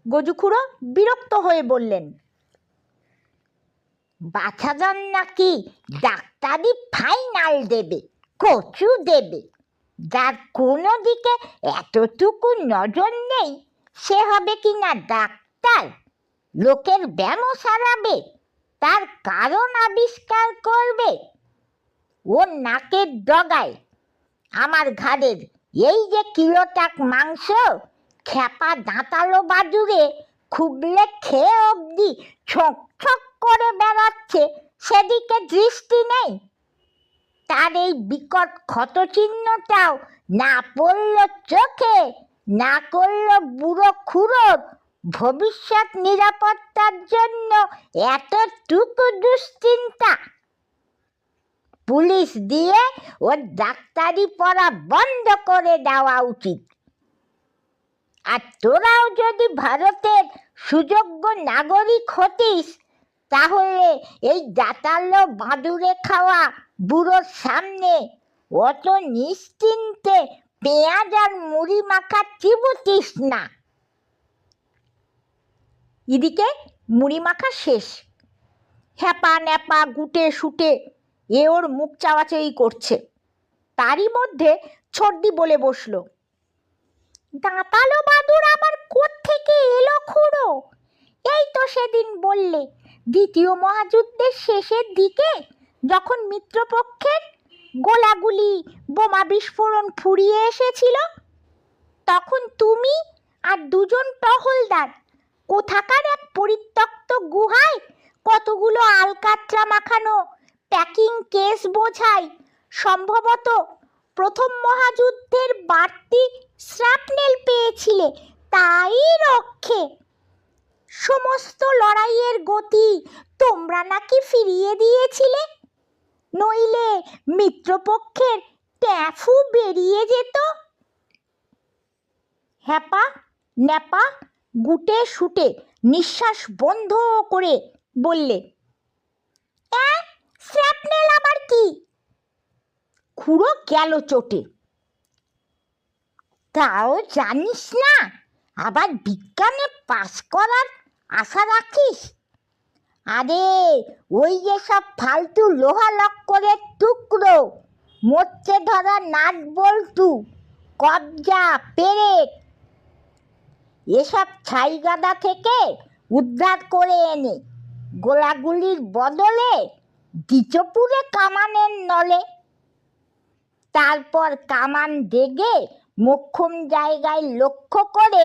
গজুখুড়ো বিরক্ত হয়ে বললেন, বাছাধন নাকি ডাক্তারি ফাইনাল দেবে, কচু দেবে। যার কোনো দিকে এতটুকু নজর নেই সে হবে কিনা ডাক্তার? লোকের ব্যামো সারাবে, তার কারণ আবিষ্কার করবে। ওর নাকের ডগায় আমার ঘাড়ের এই যে কিলোটাক মাংস খ্যাপা দাঁতালো বাদুড়ে খুবলে খেয়ে অবধি ছক ছক করে বেড়াচ্ছে, সেদিকে দৃষ্টি নেই। তার এই বিকট ক্ষতচিহ্নটাও না পড়ল চোখে, না করল বুড়ো খুড়োর ভবিষ্যৎ নিরাপত্তার জন্য এতটুকু দুশ্চিন্তা। পুলিশ দিয়ে ওর ডাক্তারি পড়া বন্ধ করে দেওয়া উচিত। আর তোরাও যদি ভারতের সুযোগ্য নাগরিক হতিস, তাহলে এই দাঁতালো বাঁদুড়ে খাওয়া বুড়োর সামনে অত নিশ্চিন্তে পেঁয়াজ আর মুড়ি মাখা চিবুতিস না। এদিকে মুড়ি মাখা শেষ। হ্যাপা ন্যাপা গুটে শুটে এ ওর মুখ চাওয়াচাই করছে। তারই মধ্যে ছর্দি বলে বসলো, দাঁতালো বাদুড় আবার কোত্থেকে এলো খুড়ো? এই তো সেদিন বললে দ্বিতীয় মহাযুদ্ধের শেষের দিকে যখন মিত্রপক্ষের গোলাগুলি বোমা বিস্ফোরণ ফুরিয়ে এসেছিল, তখন তুমি আর দুজন টহলদার কোথাকার এক পরিত্যক্ত গুহায় কতগুলো আলকাতরা মাখানো প্যাকিং কেস বোঝাই সম্ভবত প্রথম মহাযুদ্ধের বাড়তি শ্রাপনেল পেয়েছিলে। তাই রক্ষে সমস্ত লড়াইয়ের গতি তোমরা নাকি ফিরিয়ে দিয়েছিলে, নইলে মিত্রপক্ষের ট্যাফু বেরিয়ে যেত। হ্যাপা ন্যাপা গুটে শুটে নিঃশ্বাস বন্ধ করে বললে, শ্রাপনেল আবার কি? খুড়ো গেল চটে। তাও জানিস না? আবার বিজ্ঞানে পাস করার আশা রাখিস? আরে ওই যে সব ফালতু লোহা লক্করের টুকরো, মোর্চে ধরা নাট বল্টু, কবজা, পেরেক, এসব ছাইগাদা থেকে উদ্ধার করে এনে গোলাগুলির বদলে দ্বিচপুরে কামানের নলে, তারপর কামান দেগে মোক্ষম জায়গায় লক্ষ্য করে